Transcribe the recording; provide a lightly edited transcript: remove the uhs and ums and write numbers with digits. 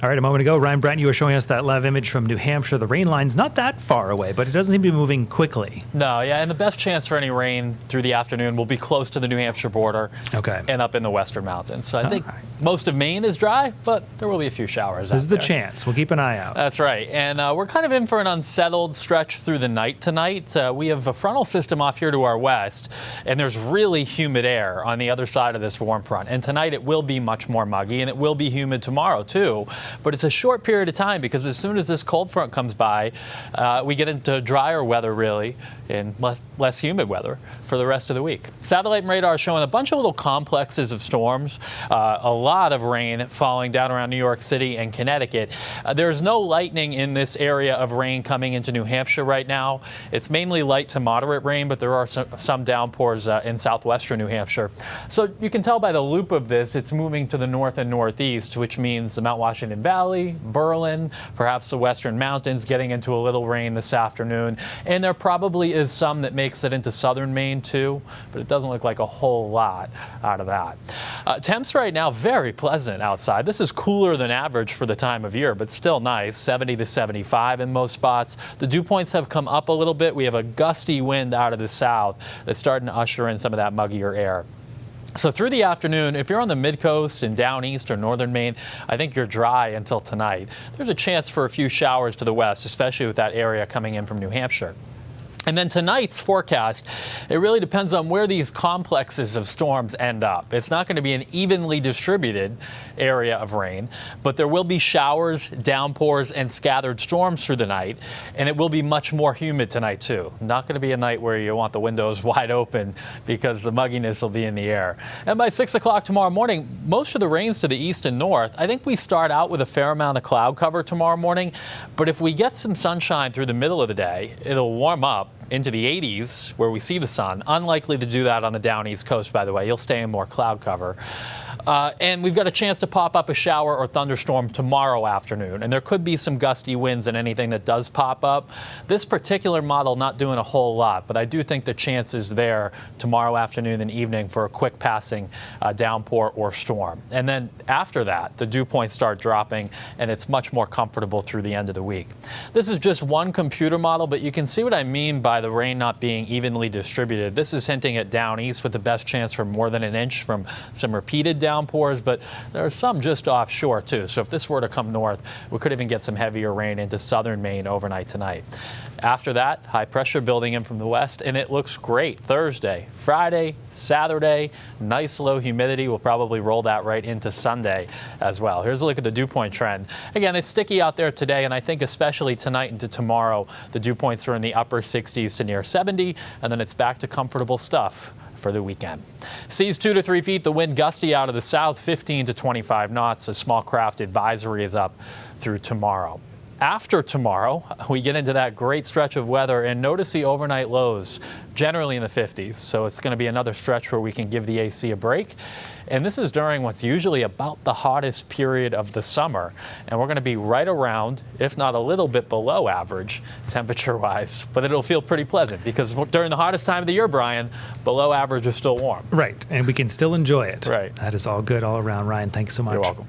All right, a moment ago, Ryan Brent, you were showing us that live image from New Hampshire. The rain line's not that far away, but it doesn't seem to be moving quickly. No, yeah, and the best chance for any rain through the afternoon will be close to the New Hampshire border and up in the western mountains. So I think most of Maine is dry, but there will be a few showers. This is the chance. We'll keep an eye out. That's right. And we're kind of in for an unsettled stretch through the night tonight. We have a frontal system off here to our west, and there's really humid air on the other side of this warm front. And tonight it will be much more muggy, and it will be humid tomorrow too. But it's a short period of time because as soon as this cold front comes by, we get into drier weather really and less humid weather for the rest of the week. Satellite and radar are showing a bunch of little complexes of storms, a lot of rain falling down around New York City and Connecticut. There's no lightning in this area of rain coming into New Hampshire right now. It's mainly light to moderate rain, but there are some downpours in southwestern New Hampshire. So you can tell by the loop of this, it's moving to the north and northeast, which means the Mount Washington Valley, Berlin, perhaps the western mountains getting into a little rain this afternoon. And there probably is some that makes it into southern Maine too, but it doesn't look like a whole lot out of that. Temps right now very pleasant outside. This is cooler than average for the time of year, but still nice, 70 to 75 in most spots. The dew points have come up a little bit. We have a gusty wind out of the south that's starting to usher in some of that muggier air. So through the afternoon, if you're on the mid-coast and down east or northern Maine, I think you're dry until tonight. There's a chance for a few showers to the west, especially with that area coming in from New Hampshire. And then tonight's forecast, it really depends on where these complexes of storms end up. It's not going to be an evenly distributed area of rain, but there will be showers, downpours, and scattered storms through the night. And it will be much more humid tonight, too. Not going to be a night where you want the windows wide open because the mugginess will be in the air. And by 6 o'clock tomorrow morning, most of the rain's to the east and north. I think we start out with a fair amount of cloud cover tomorrow morning. But if we get some sunshine through the middle of the day, it'll warm up into the 80s where we see the sun. Unlikely to do that on the down east coast, by the way. You'll stay in more cloud cover. And we've got a chance to pop up a shower or thunderstorm tomorrow afternoon. And there could be some gusty winds in anything that does pop up. This particular model not doing a whole lot, but I do think the chance is there tomorrow afternoon and evening for a quick passing downpour or storm. And then after that, the dew points start dropping and it's much more comfortable through the end of the week. This is just one computer model, but you can see what I mean by the rain not being evenly distributed. This is hinting at down east with the best chance for more than an inch from some repeated downpours, but there are some just offshore too. So if this were to come north, we could even get some heavier rain into southern Maine overnight tonight. After that, high pressure building in from the west, and it looks great Thursday, Friday, Saturday. Nice low humidity. We'll probably roll that right into Sunday as well. Here's a look at the dew point trend. Again, it's sticky out there today, and I think especially tonight into tomorrow, the dew points are in the upper 60s to near 70, and then it's back to comfortable stuff for the weekend. Seas 2 to 3 feet, the wind gusty out of the south, 15 to 25 knots. A small craft advisory is up through tomorrow. After tomorrow, we get into that great stretch of weather and notice the overnight lows generally in the 50s. So it's going to be another stretch where we can give the AC a break. And this is during what's usually about the hottest period of the summer. And we're going to be right around, if not a little bit below average temperature-wise. But it'll feel pretty pleasant because during the hottest time of the year, Brian, below average is still warm. Right. And we can still enjoy it. Right. That is all good all around. Ryan, thanks so much. You're welcome.